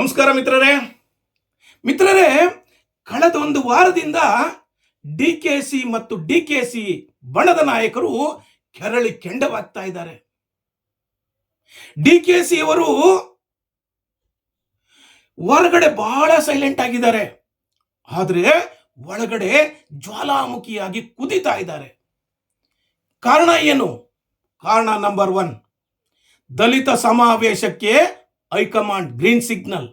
ನಮಸ್ಕಾರ ಮಿತ್ರರೇ, ಕಳೆದ ಒಂದು ವಾರದಿಂದ ಡಿಕೆಸಿ ಮತ್ತು ಡಿಕೆಸಿ ಬಣದ ನಾಯಕರು ಕೆರಳಿ ಕೆಂಡವಾಗ್ತಾ ಇದ್ದಾರೆ. ಡಿಕೆಸಿ ಅವರು ಹೊರಗಡೆ ಬಹಳ ಸೈಲೆಂಟ್ ಆಗಿದ್ದಾರೆ, ಆದರೆ ಒಳಗಡೆ ಜ್ವಾಲಾಮುಖಿಯಾಗಿ ಕುದಿತಾ ಇದ್ದಾರೆ. ಕಾರಣ ಏನು? ಕಾರಣ ನಂಬರ್ 1, ದಲಿತ ಸಮಾವೇಶಕ್ಕೆ ಹೈಕಮಾಂಡ್ ಗ್ರೀನ್ ಸಿಗ್ನಲ್.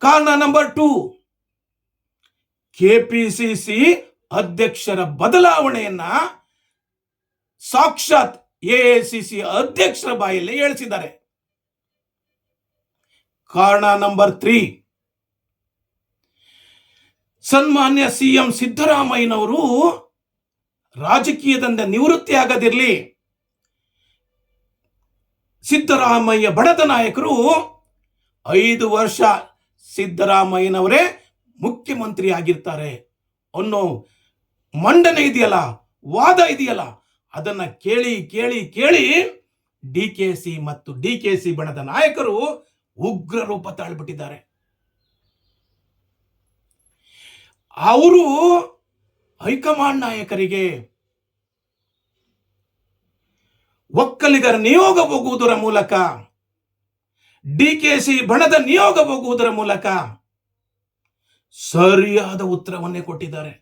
ಕಾರಣ ನಂಬರ್ 2, ಕೆಪಿಸಿಸಿ ಅಧ್ಯಕ್ಷರ ಬದಲಾವಣೆಯನ್ನ ಸಾಕ್ಷಾತ್ ಎಐಸಿಸಿ ಅಧ್ಯಕ್ಷರ ಬಾಯಲ್ಲಿ ಹೇಳಿಸಿದ್ದಾರೆ. ಕಾರಣ ನಂಬರ್ 3, ಸನ್ಮಾನ್ಯ ಸಿಎಂ ಸಿದ್ದರಾಮಯ್ಯನವರು ರಾಜಕೀಯದಿಂದ ನಿವೃತ್ತಿ ಆಗದಿರಲಿ, ಸಿದ್ದರಾಮಯ್ಯ ಬಣದ ನಾಯಕರು 5 ವರ್ಷ ಸಿದ್ದರಾಮಯ್ಯನವರೇ ಮುಖ್ಯಮಂತ್ರಿ ಆಗಿರ್ತಾರೆ ಅನ್ನೋ ಮಂಡನೆ ಇದೆಯಲ್ಲ, ವಾದ ಇದೆಯಲ್ಲ, ಅದನ್ನ ಕೇಳಿ ಕೇಳಿ ಕೇಳಿ ಡಿಕೆಸಿ ಮತ್ತು ಡಿಕೆಸಿ ಬಣದ ನಾಯಕರು ಉಗ್ರ ರೂಪ ತಾಳ್ಬಿಟ್ಟಿದ್ದಾರೆ. ಅವರು ಹೈಕಮಾಂಡ್ ನಾಯಕರಿಗೆ ಒಕ್ಕಲಿಗರ ನಿಯೋಗ ಹೋಗುವುದರ ಮೂಲಕ, ಡಿಕೆಸಿ ಬಣದ ನಿಯೋಗ ಹೋಗುವುದರ ಮೂಲಕ ಸರಿಯಾದ ಉತ್ತರವನ್ನೇ ಕೊಟ್ಟಿದ್ದಾರೆ.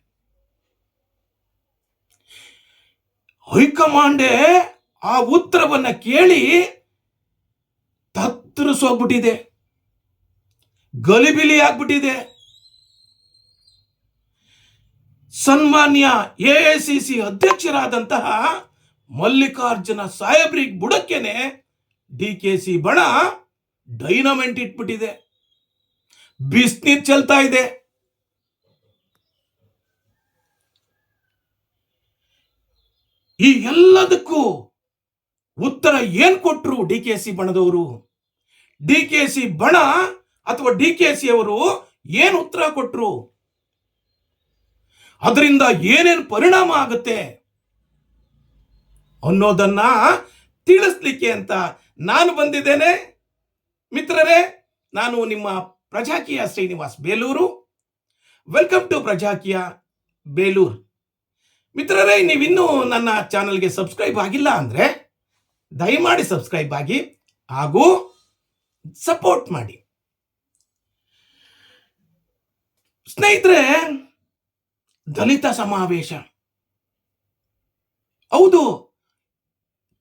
ಹೈಕಮಾಂಡೇ ಆ ಉತ್ತರವನ್ನ ಕೇಳಿ ತತ್ತರಿಸೋಗ್ಬಿಟ್ಟಿದೆ, ಗಲಿಬಿಲಿ ಆಗ್ಬಿಟ್ಟಿದೆ. ಸನ್ಮಾನ್ಯ ಎಐಸಿಸಿ ಅಧ್ಯಕ್ಷರಾದಂತಹ ಮಲ್ಲಿಕಾರ್ಜುನ ಸಾಹೇಬ್ರಿಗೆ ಬುಡಕ್ಕೇನೆ ಡಿಕೆಸಿ ಬಣ ಡೈನಮೆಂಟ್ ಇಟ್ಬಿಟ್ಟಿದೆ, ಬಿಸ್ನೀರ್ ಚೆಲ್ತಾ ಇದೆ. ಈ ಎಲ್ಲದಕ್ಕೂ ಉತ್ತರ ಏನ್ ಕೊಟ್ರು ಡಿಕೆಸಿ ಬಣದವರು? ಡಿಕೆಸಿ ಬಣ ಅಥವಾ ಡಿಕೆಸಿ ಅವರು ಏನ್ ಉತ್ತರ ಕೊಟ್ರು? ಅದರಿಂದ ಏನೇನು ಪರಿಣಾಮ ಆಗುತ್ತೆ ಅನ್ನೋದನ್ನ ತಿಳಿಸ್ಲಿಕ್ಕೆ ಅಂತ ನಾನು ಬಂದಿದ್ದೇನೆ. ಮಿತ್ರರೇ, ನಾನು ನಿಮ್ಮ ಪ್ರಜಾಕೀಯ ಶ್ರೀನಿವಾಸ್ ಬೇಲೂರು. Welcome to Prajakiya Belur. ಮಿತ್ರರೇ, ನೀವಿನ್ನೂ ನನ್ನ ಚಾನಲ್ಗೆ ಸಬ್ಸ್ಕ್ರೈಬ್ ಆಗಿಲ್ಲ ಅಂದ್ರೆ ದಯಮಾಡಿ ಸಬ್ಸ್ಕ್ರೈಬ್ ಆಗಿ ಹಾಗೂ ಸಪೋರ್ಟ್ ಮಾಡಿ. ಸ್ನೇಹಿತರೆ, ದಲಿತ ಸಮಾವೇಶ, ಹೌದು,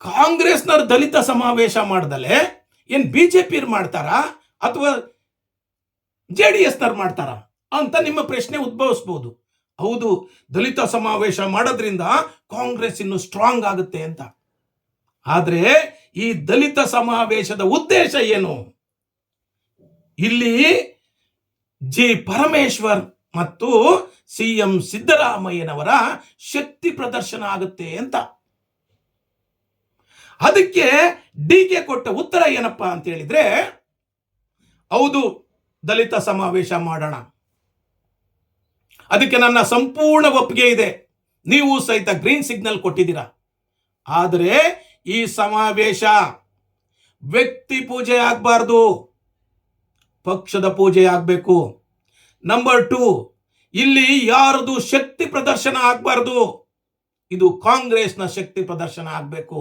ಕಾಂಗ್ರೆಸ್ನವ್ರು ದಲಿತ ಸಮಾವೇಶ ಮಾಡ್ದಲೆ ಏನ್ ಬಿಜೆಪಿ ಮಾಡ್ತಾರಾ ಅಥವಾ JDSನವ್ರು ಮಾಡ್ತಾರಾ ಅಂತ ನಿಮ್ಮ ಪ್ರಶ್ನೆ ಉದ್ಭವಿಸಬಹುದು. ಹೌದು, ದಲಿತ ಸಮಾವೇಶ ಮಾಡೋದ್ರಿಂದ ಕಾಂಗ್ರೆಸ್ ಇನ್ನು ಸ್ಟ್ರಾಂಗ್ ಆಗುತ್ತೆ ಅಂತ. ಆದ್ರೆ ಈ ದಲಿತ ಸಮಾವೇಶದ ಉದ್ದೇಶ ಏನು? ಇಲ್ಲಿ ಜಿ ಪರಮೇಶ್ವರ್ ಮತ್ತು ಸಿಎಂ ಸಿದ್ದರಾಮಯ್ಯನವರ ಶಕ್ತಿ ಪ್ರದರ್ಶನ ಆಗುತ್ತೆ ಅಂತ. ಅದಕ್ಕೆ ಡಿಕೆ ಕೊಟ್ಟ ಉತ್ತರ ಏನಪ್ಪಾ ಅಂತ ಹೇಳಿದ್ರೆ, ಹೌದು, ದಲಿತ ಸಮಾವೇಶ ಮಾಡೋಣ, ಅದಕ್ಕೆ ನನ್ನ ಸಂಪೂರ್ಣ ಒಪ್ಪಿಗೆ ಇದೆ, ನೀವು ಸಹಿತ ಗ್ರೀನ್ ಸಿಗ್ನಲ್ ಕೊಟ್ಟಿದ್ದೀರಾ. ಆದರೆ ಈ ಸಮಾವೇಶ ವ್ಯಕ್ತಿ ಪೂಜೆ ಆಗಬಾರ್ದು, ಪಕ್ಷದ ಪೂಜೆ ಆಗಬೇಕು. ನಂಬರ್ 2, ಇಲ್ಲಿ ಯಾರದು ಶಕ್ತಿ ಪ್ರದರ್ಶನ ಆಗಬಾರ್ದು, ಇದು ಕಾಂಗ್ರೆಸ್ನ ಶಕ್ತಿ ಪ್ರದರ್ಶನ ಆಗಬೇಕು.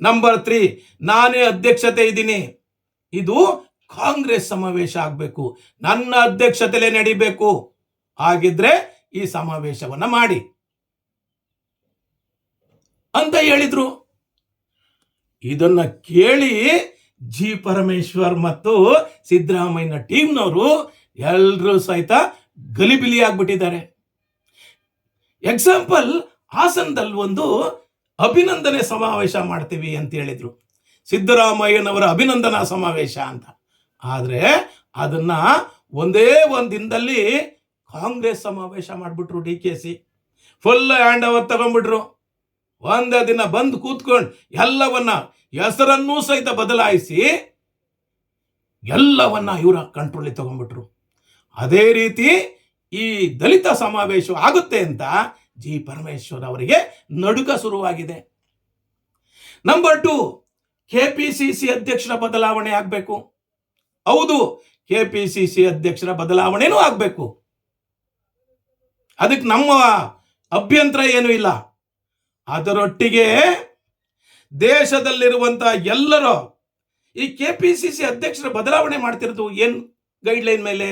ನಂಬರ್ 3, ನಾನೇ ಅಧ್ಯಕ್ಷತೆ ಇದ್ದೀನಿ, ಇದು ಕಾಂಗ್ರೆಸ್ ಸಮಾವೇಶ ಆಗಬೇಕು, ನನ್ನ ಅಧ್ಯಕ್ಷತೆಯಲ್ಲೇ ನಡಿಬೇಕು. ಹಾಗಿದ್ರೆ ಈ ಸಮಾವೇಶವನ್ನ ಮಾಡಿ ಅಂತ ಹೇಳಿದ್ರು. ಇದನ್ನ ಕೇಳಿ ಜಿ ಪರಮೇಶ್ವರ್ ಮತ್ತು ಸಿದ್ದರಾಮಯ್ಯನ ಟೀಮ್ನವರು ಎಲ್ಲರೂ ಸಹಿತ ಗಲಿಬಿಲಿ ಆಗ್ಬಿಟ್ಟಿದ್ದಾರೆ. ಎಕ್ಸಾಂಪಲ್, ಹಾಸನದಲ್ಲಿ ಒಂದು ಅಭಿನಂದನೆ ಸಮಾವೇಶ ಮಾಡ್ತೀವಿ ಅಂತ ಹೇಳಿದ್ರು, ಸಿದ್ದರಾಮಯ್ಯನವರ ಅಭಿನಂದನಾ ಸಮಾವೇಶ ಅಂತ. ಆದ್ರೆ ಅದನ್ನ ಒಂದೇ ಒಂದು ದಿನದಲ್ಲಿ ಕಾಂಗ್ರೆಸ್ ಸಮಾವೇಶ ಮಾಡ್ಬಿಟ್ರು. ಡಿಕೆಸಿ ಫುಲ್ ಹ್ಯಾಂಡ್ ಓವರ್ ತಗೊಂಡ್ಬಿಟ್ರು. ಒಂದೇ ದಿನ ಬಂದು ಕೂತ್ಕೊಂಡು ಎಲ್ಲವನ್ನ, ಹೆಸರನ್ನೂ ಸಹಿತ ಬದಲಾಯಿಸಿ ಎಲ್ಲವನ್ನ ಇವರ ಕಂಟ್ರೋಲಿಗೆ ತಗೊಂಡ್ಬಿಟ್ರು. ಅದೇ ರೀತಿ ಈ ದಲಿತ ಸಮಾವೇಶ ಆಗುತ್ತೆ ಅಂತ ಜಿ ಪರಮೇಶ್ವರ್ ಅವರಿಗೆ ನಡುಕ ಶುರುವಾಗಿದೆ. ನಂಬರ್ 2, ಕೆಪಿಸಿಸಿ ಅಧ್ಯಕ್ಷರ ಬದಲಾವಣೆ ಆಗಬೇಕು. ಹೌದು, ಕೆಪಿಸಿಸಿ ಅಧ್ಯಕ್ಷರ ಬದಲಾವಣೆನೂ ಆಗಬೇಕು. ಅದಕ್ಕೆ ನಮ್ಮ ಅಭ್ಯಂತರ ಏನೂ ಇಲ್ಲ. ಅದರೊಟ್ಟಿಗೆ ದೇಶದಲ್ಲಿರುವಂತಹ ಎಲ್ಲರೂ ಈ ಕೆಪಿಸಿಸಿ ಅಧ್ಯಕ್ಷರ ಬದಲಾವಣೆ ಮಾಡ್ತಿರೋದು ಏನು ಗೈಡ್ಲೈನ್ ಮೇಲೆ?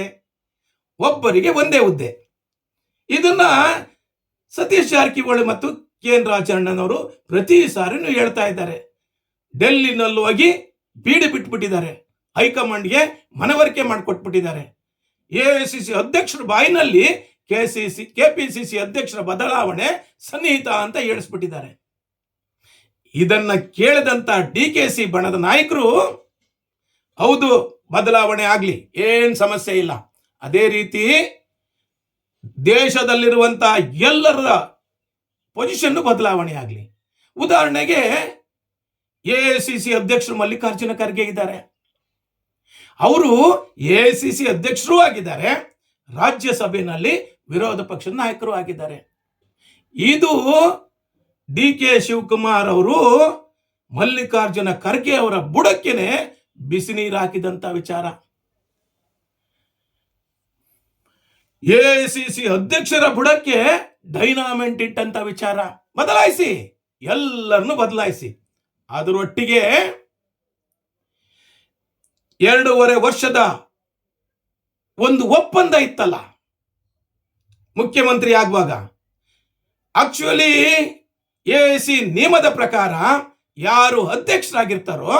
ಒಬ್ಬರಿಗೆ ಒಂದೇ ಹುದ್ದೆ. ಇದನ್ನ ಸತೀಶ್ ಜಾರಕಿಹೊಳಿ ಮತ್ತು ಕೆ.ಎನ್. ರಾಜಣ್ಣನವರು ಪ್ರತಿ ಸಾರಿನೂ ಹೇಳ್ತಾ ಇದ್ದಾರೆ. ಡೆಲ್ಲಿನಲ್ಲಿ ಹೋಗಿ ಬೀಡಿ ಬಿಟ್ಬಿಟ್ಟಿದ್ದಾರೆ, ಹೈಕಮಾಂಡ್ಗೆ ಮನವರಿಕೆ ಮಾಡಿಕೊಟ್ಬಿಟ್ಟಿದ್ದಾರೆ. ಎಐಸಿಸಿ ಅಧ್ಯಕ್ಷರ ಬಾಯಿನಲ್ಲಿ ಕೆಪಿಸಿಸಿ ಅಧ್ಯಕ್ಷರ ಬದಲಾವಣೆ ಸನ್ನಿಹಿತ ಅಂತ ಹೇಳಿಸ್ಬಿಟ್ಟಿದ್ದಾರೆ. ಇದನ್ನ ಕೇಳಿದಂತ ಡಿಕೆಸಿ ಬಣದ ನಾಯಕರು ಹೌದು ಬದಲಾವಣೆ ಆಗ್ಲಿ, ಏನ್ ಸಮಸ್ಯೆ ಇಲ್ಲ, ಅದೇ ರೀತಿ ದೇಶದಲ್ಲಿರುವಂತಹ ಎಲ್ಲರ ಪೊಸಿಷನ್ ಬದಲಾವಣೆ ಆಗಲಿ. ಉದಾಹರಣೆಗೆ ಎಐಸಿಸಿ ಅಧ್ಯಕ್ಷರು ಮಲ್ಲಿಕಾರ್ಜುನ ಖರ್ಗೆ ಇದ್ದಾರೆ. ಅವರು ಎಐಸಿಸಿ ಅಧ್ಯಕ್ಷರೂ ಆಗಿದ್ದಾರೆ, ರಾಜ್ಯಸಭೆಯಲ್ಲಿ ವಿರೋಧ ಪಕ್ಷದ ನಾಯಕರು ಆಗಿದ್ದಾರೆ. ಇದು ಡಿ.ಕೆ. ಶಿವಕುಮಾರ್ ಅವರು ಮಲ್ಲಿಕಾರ್ಜುನ ಖರ್ಗೆ ಅವರ ಬುಡಕ್ಕೇನೆ ಬಿಸಿ ನೀರು ಹಾಕಿದಂತ ವಿಚಾರ. ಎಐಸಿಸಿ ಅಧ್ಯಕ್ಷರ ಬುಡಕ್ಕೆ ಡೈನಾಮೆಂಟ್ ಇಟ್ಟಂತ ವಿಚಾರ. ಬದಲಾಯಿಸಿ, ಎಲ್ಲರನ್ನು ಬದಲಾಯಿಸಿ. ಅದರೊಟ್ಟಿಗೆ 2.5 ವರ್ಷದ ಒಂದು ಒಪ್ಪಂದ ಇತ್ತಲ್ಲ ಮುಖ್ಯಮಂತ್ರಿ ಆಗುವಾಗ. ಆಕ್ಚುಲಿ ಎಐಸಿ ನಿಯಮದ ಪ್ರಕಾರ ಯಾರು ಅಧ್ಯಕ್ಷರಾಗಿರ್ತಾರೋ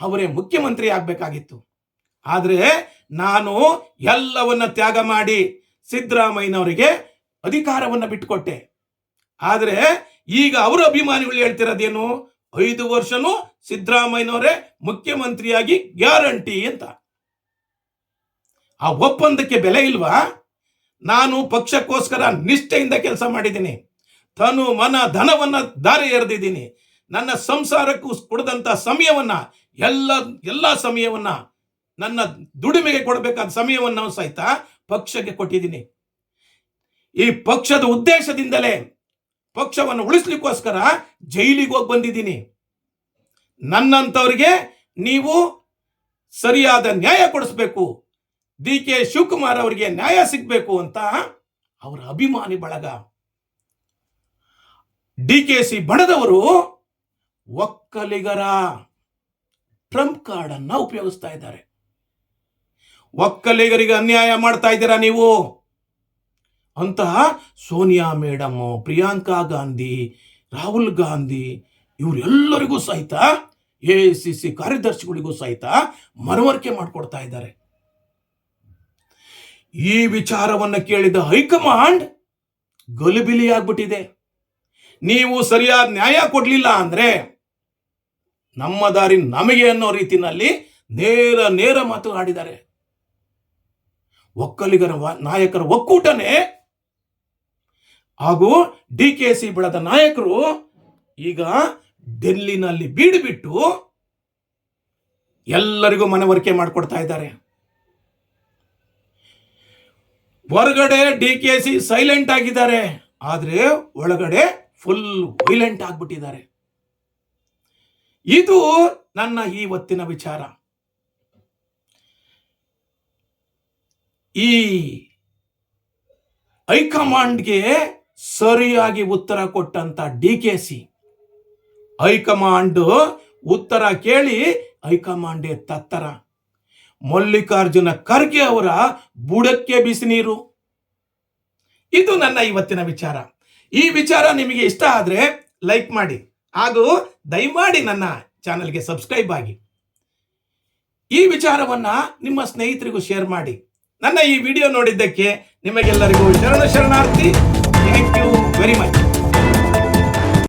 ಅವರೇ ಮುಖ್ಯಮಂತ್ರಿ ಆಗ್ಬೇಕಾಗಿತ್ತು. ಆದರೆ ನಾನು ಎಲ್ಲವನ್ನ ತ್ಯಾಗ ಮಾಡಿ ಸಿದ್ದರಾಮಯ್ಯನವರಿಗೆ ಅಧಿಕಾರವನ್ನ ಬಿಟ್ಟುಕೊಟ್ಟೆ. ಆದರೆ ಈಗ ಅವರ ಅಭಿಮಾನಿಗಳು ಹೇಳ್ತಿರೋದೇನು, 5 ವರ್ಷನೂ ಸಿದ್ದರಾಮಯ್ಯನವರೇ ಮುಖ್ಯಮಂತ್ರಿಯಾಗಿ ಗ್ಯಾರಂಟಿ ಅಂತ. ಆ ಒಪ್ಪಂದಕ್ಕೆ ಬೆಲೆ ಇಲ್ವಾ? ನಾನು ಪಕ್ಷಕ್ಕೋಸ್ಕರ ನಿಷ್ಠೆಯಿಂದ ಕೆಲಸ ಮಾಡಿದ್ದೀನಿ, ತನು ಮನ ಧನವನ್ನ ದಾರಿ ಎರೆದಿದ್ದೀನಿ. ನನ್ನ ಸಂಸಾರಕ್ಕೂ ಕೊಡದಂತ ಸಮಯವನ್ನ ಎಲ್ಲ ಸಮಯವನ್ನ ನನ್ನ ದುಡಿಮೆಗೆ ಕೊಡಬೇಕಾದ ಸಮಯವನ್ನು ಸಹಿತ ಪಕ್ಷಕ್ಕೆ ಕೊಟ್ಟಿದ್ದೀನಿ. ಈ ಪಕ್ಷದ ಉದ್ದೇಶದಿಂದಲೇ ಪಕ್ಷವನ್ನು ಉಳಿಸ್ಲಿಕ್ಕೋಸ್ಕರ ಜೈಲಿಗೆ ಹೋಗಿ ಬಂದಿದ್ದೀನಿ. ನನ್ನಂತವರಿಗೆ ನೀವು ಸರಿಯಾದ ನ್ಯಾಯ ಕೊಡಿಸ್ಬೇಕು, ಡಿ.ಕೆ. ಶಿವಕುಮಾರ್ ಅವರಿಗೆ ನ್ಯಾಯ ಸಿಗಬೇಕು ಅಂತ ಅವರ ಅಭಿಮಾನಿ ಬಳಗ ಡಿಕೆಸಿ ಬಣದವರು ಒಕ್ಕಲಿಗರ ಟ್ರಂಪ್ ಕಾರ್ಡ್ ಅನ್ನ ಉಪಯೋಗಿಸ್ತಾ ಇದ್ದಾರೆ. ಒಕ್ಕಲಿಗರಿಗೆ ಅನ್ಯಾಯ ಮಾಡ್ತಾ ಇದ್ದೀರಾ ನೀವು ಅಂತ ಸೋನಿಯಾ ಮೇಡಮ್, ಪ್ರಿಯಾಂಕಾ ಗಾಂಧಿ, ರಾಹುಲ್ ಗಾಂಧಿ ಇವರೆಲ್ಲರಿಗೂ ಸಹಿತ ಎಐಸಿಸಿ ಕಾರ್ಯದರ್ಶಿಗಳಿಗೂ ಸಹಿತ ಮನವರಿಕೆ ಮಾಡಿಕೊಡ್ತಾ ಇದ್ದಾರೆ. ಈ ವಿಚಾರವನ್ನ ಕೇಳಿದ ಹೈಕಮಾಂಡ್ ಗಲಿಬಿಲಿಯಾಗ್ಬಿಟ್ಟಿದೆ. ನೀವು ಸರಿಯಾದ ನ್ಯಾಯ ಕೊಡ್ಲಿಲ್ಲ ಅಂದ್ರೆ ನಮ್ಮ ದಾರಿ ನಮಗೆ ಅನ್ನೋ ರೀತಿಯಲ್ಲಿ ನೇರ ಮಾತು ಆಡಿದ್ದಾರೆ. ಒಕ್ಕಲಿಗರ ನಾಯಕರ ಒಕ್ಕೂಟನೇ ಹಾಗೂ ಡಿಕೆಸಿ ಬಣದ ನಾಯಕರು ಈಗ ಡೆಲ್ಲಿನಲ್ಲಿ ಬೀಡು ಬಿಟ್ಟು ಎಲ್ಲರಿಗೂ ಮನವರಿಕೆ ಮಾಡಿಕೊಡ್ತಾ ಇದ್ದಾರೆ. ಹೊರಗಡೆ ಡಿಕೆಸಿ ಸೈಲೆಂಟ್ ಆಗಿದ್ದಾರೆ, ಆದ್ರೆ ಒಳಗಡೆ ಫುಲ್ ವೈಲೆಂಟ್ ಆಗ್ಬಿಟ್ಟಿದ್ದಾರೆ. ಇದು ನನ್ನ ಇವತ್ತಿನ ವಿಚಾರ. ಈ ಹೈಕಮಾಂಡ್ಗೆ ಸರಿಯಾಗಿ ಉತ್ತರ ಕೊಟ್ಟಂತ ಡಿಕೆಸಿ, ಹೈಕಮಾಂಡ್ ಉತ್ತರ ಕೇಳಿ ಹೈಕಮಾಂಡೇ ತತ್ತರ. ಮಲ್ಲಿಕಾರ್ಜುನ ಖರ್ಗೆ ಅವರ ಬುಡಕ್ಕೆ ಬಿಸಿ ನೀರು. ಇದು ನನ್ನ ಇವತ್ತಿನ ವಿಚಾರ. ಈ ವಿಚಾರ ನಿಮಗೆ ಇಷ್ಟ ಆದ್ರೆ ಲೈಕ್ ಮಾಡಿ ಹಾಗೂ ದಯಮಾಡಿ ನನ್ನ ಚಾನೆಲ್ಗೆ ಸಬ್ಸ್ಕ್ರೈಬ್ ಆಗಿ. ಈ ವಿಚಾರವನ್ನ ನಿಮ್ಮ ಸ್ನೇಹಿತರಿಗೂ ಶೇರ್ ಮಾಡಿ. ನನ್ನ ಈ ವಿಡಿಯೋ ನೋಡಿದ್ದಕ್ಕೆ ನಿಮಗೆಲ್ಲರಿಗೂ ಶರಣಾರ್ಥಿ. Thank you very much.